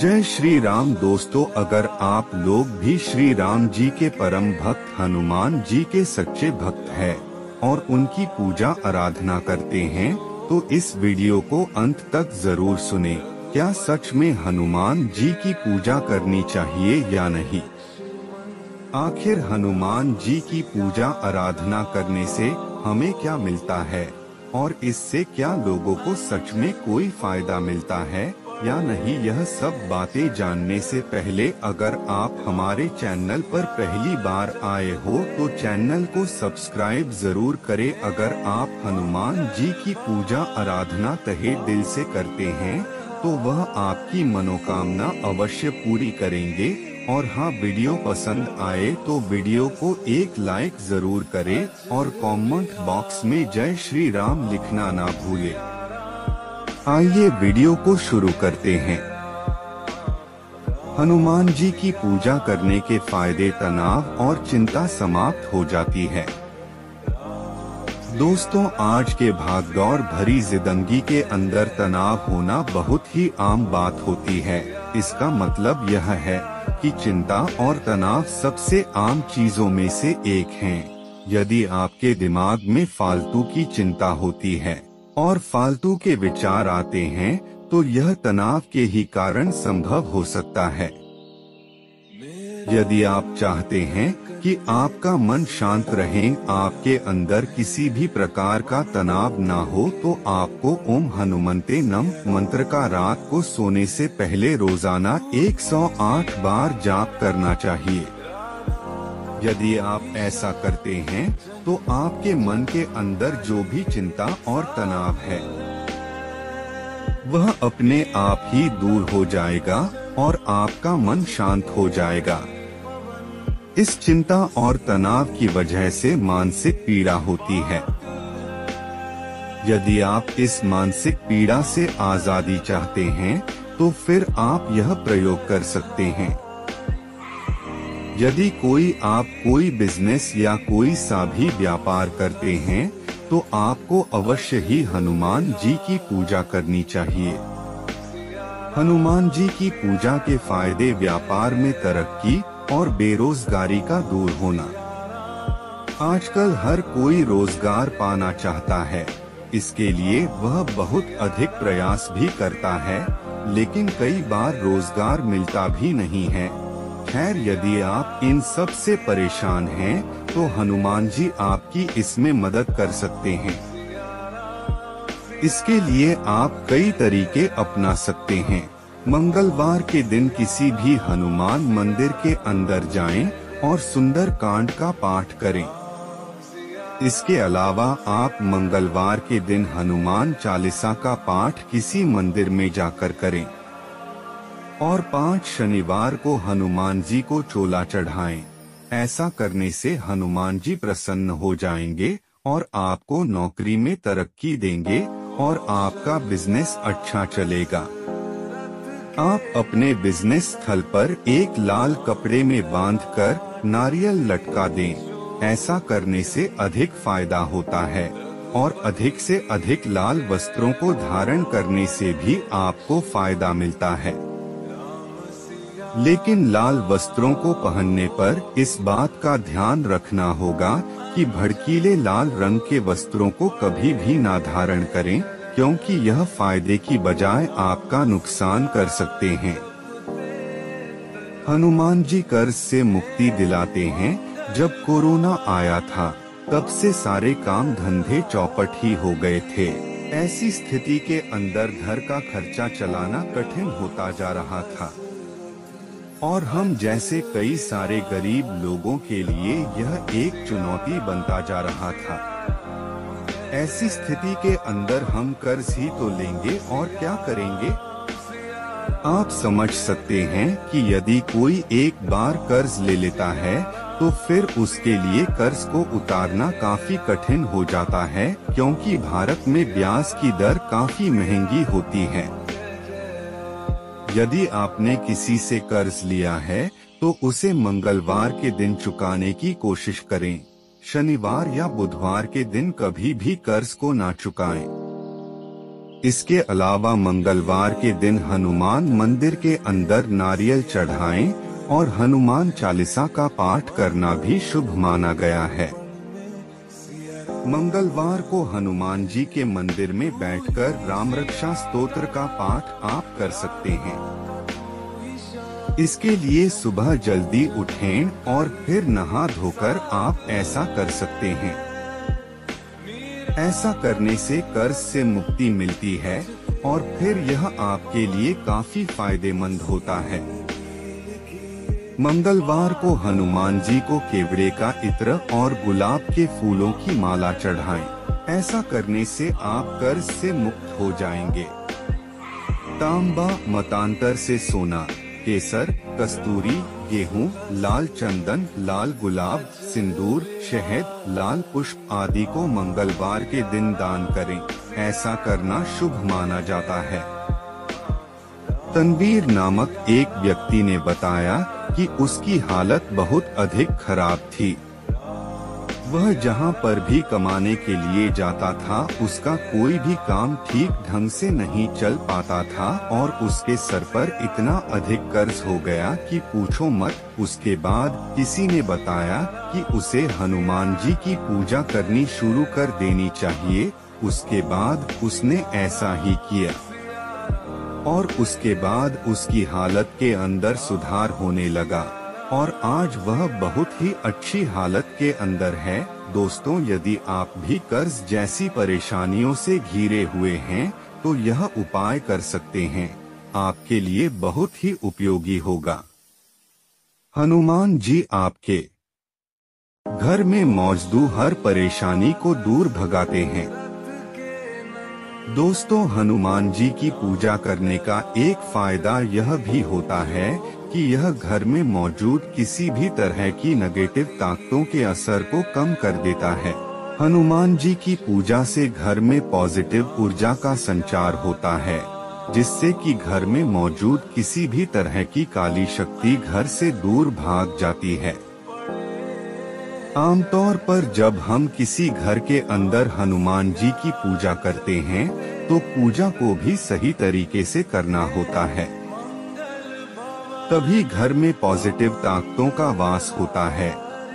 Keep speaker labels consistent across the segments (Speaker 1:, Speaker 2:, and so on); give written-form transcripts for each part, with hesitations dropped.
Speaker 1: जय श्री राम दोस्तों, अगर आप लोग भी श्री राम जी के परम भक्त हनुमान जी के सच्चे भक्त हैं और उनकी पूजा आराधना करते हैं तो इस वीडियो को अंत तक जरूर सुने। क्या सच में हनुमान जी की पूजा करनी चाहिए या नहीं? आखिर हनुमान जी की पूजा आराधना करने से हमें क्या मिलता है और इससे क्या लोगों को सच में कोई फायदा मिलता है या नहीं? यह सब बातें जानने से पहले अगर आप हमारे चैनल पर पहली बार आए हो तो चैनल को सब्सक्राइब जरूर करें। अगर आप हनुमान जी की पूजा आराधना तहे दिल से करते हैं तो वह आपकी मनोकामना अवश्य पूरी करेंगे। और हाँ, वीडियो पसंद आए तो वीडियो को एक लाइक जरूर करें और कमेंट बॉक्स में जय श्री राम लिखना ना भूलें। आइए वीडियो को शुरू करते हैं। हनुमान जी की पूजा करने के फायदे, तनाव और चिंता समाप्त हो जाती है। दोस्तों, आज के भागदौड़ भरी जिंदगी के अंदर तनाव होना बहुत ही आम बात होती है। इसका मतलब यह है कि चिंता और तनाव सबसे आम चीजों में से एक हैं। यदि आपके दिमाग में फालतू की चिंता होती है और फालतू के विचार आते हैं तो यह तनाव के ही कारण संभव हो सकता है। यदि आप चाहते हैं कि आपका मन शांत रहे, आपके अंदर किसी भी प्रकार का तनाव ना हो, तो आपको ओम हनुमते नमः मंत्र का रात को सोने से पहले रोजाना 108 बार जाप करना चाहिए। यदि आप ऐसा करते हैं तो आपके मन के अंदर जो भी चिंता और तनाव है वह अपने आप ही दूर हो जाएगा और आपका मन शांत हो जाएगा। इस चिंता और तनाव की वजह से मानसिक पीड़ा होती है। यदि आप इस मानसिक पीड़ा से आजादी चाहते हैं तो फिर आप यह प्रयोग कर सकते हैं। यदि आप कोई बिजनेस या कोई सा भी व्यापार करते हैं तो आपको अवश्य ही हनुमान जी की पूजा करनी चाहिए। हनुमान जी की पूजा के फायदे, व्यापार में तरक्की और बेरोजगारी का दूर होना। आजकल हर कोई रोजगार पाना चाहता है, इसके लिए वह बहुत अधिक प्रयास भी करता है, लेकिन कई बार रोजगार मिलता भी नहीं है। खैर, यदि आप इन सब से परेशान हैं तो हनुमान जी आपकी इसमें मदद कर सकते हैं। इसके लिए आप कई तरीके अपना सकते हैं। मंगलवार के दिन किसी भी हनुमान मंदिर के अंदर जाएं और सुंदर कांड का पाठ करें। इसके अलावा आप मंगलवार के दिन हनुमान चालीसा का पाठ किसी मंदिर में जाकर करें और 5 शनिवार को हनुमान जी को चोला चढ़ाएं। ऐसा करने से हनुमान जी प्रसन्न हो जाएंगे और आपको नौकरी में तरक्की देंगे और आपका बिजनेस अच्छा चलेगा। आप अपने बिजनेस स्थल पर एक लाल कपड़े में बांधकर नारियल लटका दें। ऐसा करने से अधिक फायदा होता है और अधिक से अधिक लाल वस्त्रों को धारण करने से भी आपको फायदा मिलता है। लेकिन लाल वस्त्रों को पहनने पर इस बात का ध्यान रखना होगा कि भड़कीले लाल रंग के वस्त्रों को कभी भी ना धारण करें, क्योंकि यह फायदे की बजाय आपका नुकसान कर सकते हैं। हनुमान जी कर्ज से मुक्ति दिलाते हैं। जब कोरोना आया था तब से सारे काम धंधे चौपट ही हो गए थे। ऐसी स्थिति के अंदर घर का खर्चा चलाना कठिन होता जा रहा था और हम जैसे कई सारे गरीब लोगों के लिए यह एक चुनौती बनता जा रहा था। ऐसी स्थिति के अंदर हम कर्ज ही तो लेंगे और क्या करेंगे? आप समझ सकते हैं कि यदि कोई एक बार कर्ज ले लेता है तो फिर उसके लिए कर्ज को उतारना काफी कठिन हो जाता है, क्योंकि भारत में ब्याज की दर काफी महंगी होती है। यदि आपने किसी से कर्ज लिया है तो उसे मंगलवार के दिन चुकाने की कोशिश करें। शनिवार या बुधवार के दिन कभी भी कर्ज को ना चुकाएं। इसके अलावा मंगलवार के दिन हनुमान मंदिर के अंदर नारियल चढ़ाएं और हनुमान चालीसा का पाठ करना भी शुभ माना गया है। मंगलवार को हनुमान जी के मंदिर में बैठकर राम रक्षा स्तोत्र का पाठ आप कर सकते हैं। इसके लिए सुबह जल्दी उठें और फिर नहा धोकर आप ऐसा कर सकते हैं। ऐसा करने से कर्ज से मुक्ति मिलती है और फिर यह आपके लिए काफी फायदेमंद होता है। मंगलवार को हनुमान जी को केवड़े का इत्र और गुलाब के फूलों की माला चढ़ाएं। ऐसा करने से आप कर्ज से मुक्त हो जाएंगे। तांबा, मतांतर से सोना, केसर, कस्तूरी, गेहूं, लाल चंदन, लाल गुलाब, सिंदूर, शहद, लाल पुष्प आदि को मंगलवार के दिन दान करें। ऐसा करना शुभ माना जाता है। तनवीर नामक एक व्यक्ति ने बताया कि उसकी हालत बहुत अधिक खराब थी। वह जहां पर भी कमाने के लिए जाता था उसका कोई भी काम ठीक ढंग से नहीं चल पाता था और उसके सर पर इतना अधिक कर्ज हो गया कि पूछो मत। उसके बाद किसी ने बताया कि उसे हनुमान जी की पूजा करनी शुरू कर देनी चाहिए। उसके बाद उसने ऐसा ही किया और उसके बाद उसकी हालत के अंदर सुधार होने लगा और आज वह बहुत ही अच्छी हालत के अंदर है। दोस्तों, यदि आप भी कर्ज जैसी परेशानियों से घिरे हुए हैं तो यह उपाय कर सकते हैं, आपके लिए बहुत ही उपयोगी होगा। हनुमान जी आपके घर में मौजूद हर परेशानी को दूर भगाते हैं। दोस्तों, हनुमान जी की पूजा करने का एक फायदा यह भी होता है कि यह घर में मौजूद किसी भी तरह की नेगेटिव ताकतों के असर को कम कर देता है। हनुमान जी की पूजा से घर में पॉजिटिव ऊर्जा का संचार होता है, जिससे कि घर में मौजूद किसी भी तरह की काली शक्ति घर से दूर भाग जाती है। आमतौर पर जब हम किसी घर के अंदर हनुमान जी की पूजा करते हैं तो पूजा को भी सही तरीके से करना होता है, तभी घर में पॉजिटिव ताकतों का वास होता है।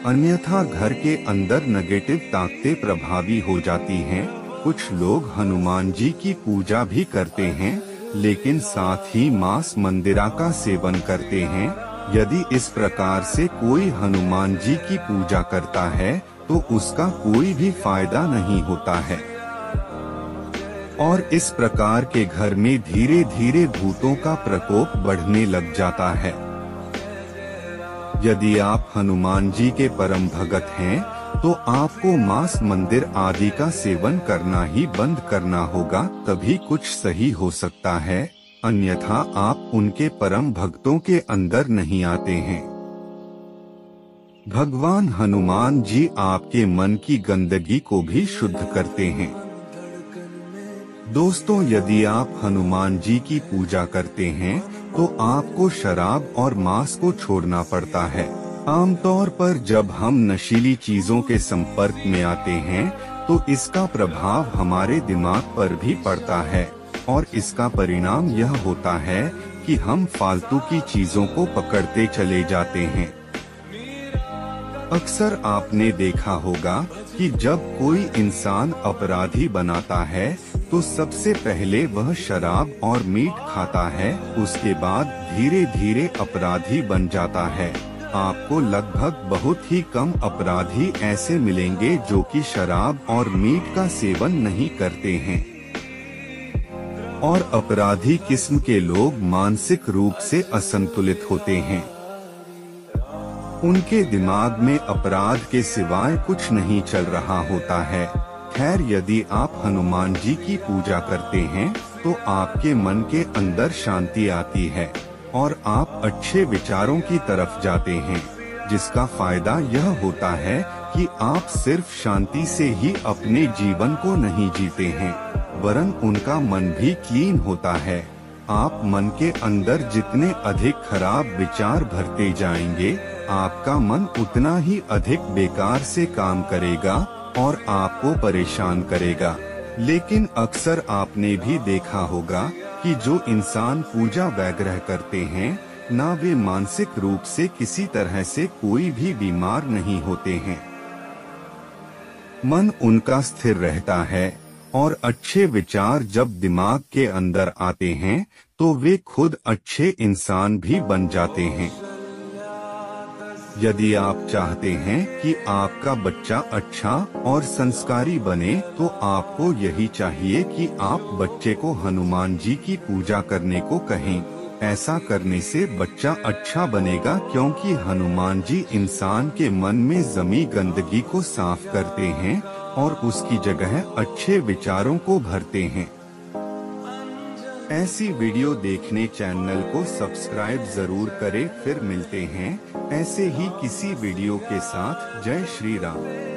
Speaker 1: अन्यथा घर के अंदर नेगेटिव ताकतें प्रभावी हो जाती हैं। कुछ लोग हनुमान जी की पूजा भी करते हैं लेकिन साथ ही मांस मंदिरा का सेवन करते हैं। यदि इस प्रकार से कोई हनुमान जी की पूजा करता है तो उसका कोई भी फायदा नहीं होता है और इस प्रकार के घर में धीरे धीरे भूतों का प्रकोप बढ़ने लग जाता है। यदि आप हनुमान जी के परम भगत हैं तो आपको मांस मंदिर आदि का सेवन करना ही बंद करना होगा, तभी कुछ सही हो सकता है। अन्यथा आप उनके परम भक्तों के अंदर नहीं आते हैं। भगवान हनुमान जी आपके मन की गंदगी को भी शुद्ध करते हैं। दोस्तों, यदि आप हनुमान जी की पूजा करते हैं तो आपको शराब और मांस को छोड़ना पड़ता है। आमतौर पर जब हम नशीली चीजों के संपर्क में आते हैं तो इसका प्रभाव हमारे दिमाग पर भी पड़ता है और इसका परिणाम यह होता है कि हम फालतू की चीजों को पकड़ते चले जाते हैं। अक्सर आपने देखा होगा कि जब कोई इंसान अपराधी बनाता है तो सबसे पहले वह शराब और मीट खाता है, उसके बाद धीरे धीरे अपराधी बन जाता है। आपको लगभग बहुत ही कम अपराधी ऐसे मिलेंगे जो कि शराब और मीट का सेवन नहीं करते हैं। और अपराधी किस्म के लोग मानसिक रूप से असंतुलित होते हैं। उनके दिमाग में अपराध के सिवाय कुछ नहीं चल रहा होता है। खैर, यदि आप हनुमान जी की पूजा करते हैं तो आपके मन के अंदर शांति आती है और आप अच्छे विचारों की तरफ जाते हैं, जिसका फायदा यह होता है कि आप सिर्फ शांति से ही अपने जीवन को नहीं जीते हैं, वरन उनका मन भी क्लीन होता है। आप मन के अंदर जितने अधिक खराब विचार भरते जाएंगे, आपका मन उतना ही अधिक बेकार से काम करेगा और आपको परेशान करेगा। लेकिन अक्सर आपने भी देखा होगा कि जो इंसान पूजा वगैरह करते हैं ना वे मानसिक रूप से किसी तरह से कोई भी बीमार नहीं होते हैं। मन उनका स्थिर रहता है और अच्छे विचार जब दिमाग के अंदर आते हैं तो वे खुद अच्छे इंसान भी बन जाते हैं। यदि आप चाहते हैं कि आपका बच्चा अच्छा और संस्कारी बने तो आपको यही चाहिए कि आप बच्चे को हनुमान जी की पूजा करने को कहें। ऐसा करने से बच्चा अच्छा बनेगा, क्योंकि हनुमान जी इंसान के मन में जमी गंदगी को साफ करते हैं और उसकी जगह अच्छे विचारों को भरते हैं। ऐसी वीडियो देखने चैनल को सब्सक्राइब जरूर करें। फिर मिलते हैं ऐसे ही किसी वीडियो के साथ। जय श्री राम।